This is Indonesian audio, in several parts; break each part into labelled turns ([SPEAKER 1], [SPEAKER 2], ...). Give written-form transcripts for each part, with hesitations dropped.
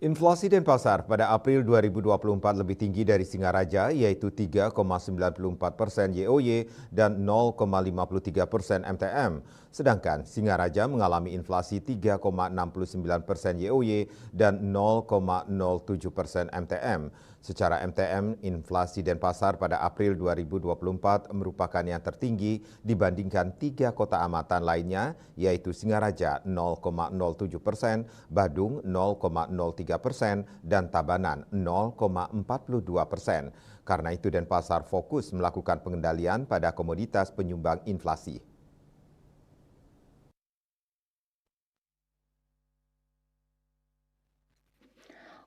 [SPEAKER 1] Inflasi Denpasar pada April 2024 lebih tinggi dari Singaraja, yaitu 3,94% YoY dan 0,53% MTM. Sedangkan Singaraja mengalami inflasi 3,69% YoY dan 0,07% MTM. Secara MTM, inflasi Denpasar pada April 2024 merupakan yang tertinggi dibandingkan 3 kota amatan lainnya, yaitu Singaraja 0,07%, Badung 0,03%, dan Tabanan 0,42%. Karena itu Denpasar fokus melakukan pengendalian pada komoditas penyumbang inflasi.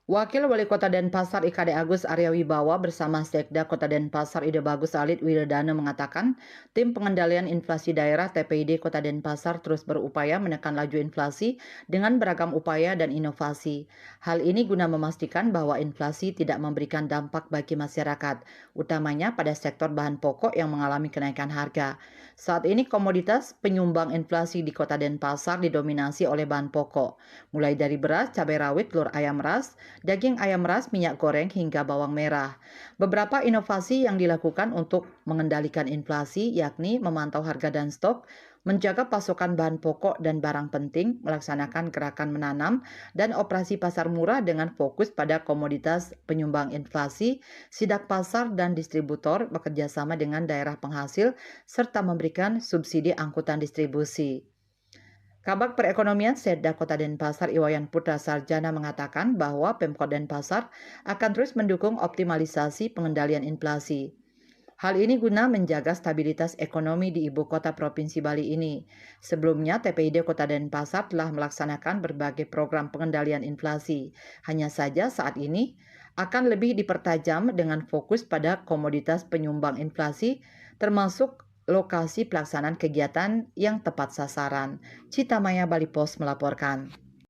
[SPEAKER 2] Wakil Wali Kota Denpasar IKD Agus Arya Wibawa bersama Sekda Kota Denpasar Ide Bagus Alit Wildana mengatakan, tim pengendalian inflasi daerah TPID Kota Denpasar terus berupaya menekan laju inflasi dengan beragam upaya dan inovasi. Hal ini guna memastikan bahwa inflasi tidak memberikan dampak bagi masyarakat, utamanya pada sektor bahan pokok yang mengalami kenaikan harga. Saat ini komoditas penyumbang inflasi di Kota Denpasar didominasi oleh bahan pokok, mulai dari beras, cabai rawit, telur ayam ras, daging ayam ras, minyak goreng, hingga bawang merah. Beberapa inovasi yang dilakukan untuk mengendalikan inflasi yakni memantau harga dan stok, menjaga pasokan bahan pokok dan barang penting, melaksanakan gerakan menanam, dan operasi pasar murah dengan fokus pada komoditas penyumbang inflasi, sidak pasar dan distributor bekerja sama dengan daerah penghasil, serta memberikan subsidi angkutan distribusi. Kabag Perekonomian Setda Kota Denpasar Iwayan Putra Sarjana mengatakan bahwa Pemkot Denpasar akan terus mendukung optimalisasi pengendalian inflasi. Hal ini guna menjaga stabilitas ekonomi di ibu kota Provinsi Bali ini. Sebelumnya, TPID Kota Denpasar telah melaksanakan berbagai program pengendalian inflasi. Hanya saja saat ini akan lebih dipertajam dengan fokus pada komoditas penyumbang inflasi, termasuk lokasi pelaksanaan kegiatan yang tepat sasaran. Citamaya Bali Pos melaporkan.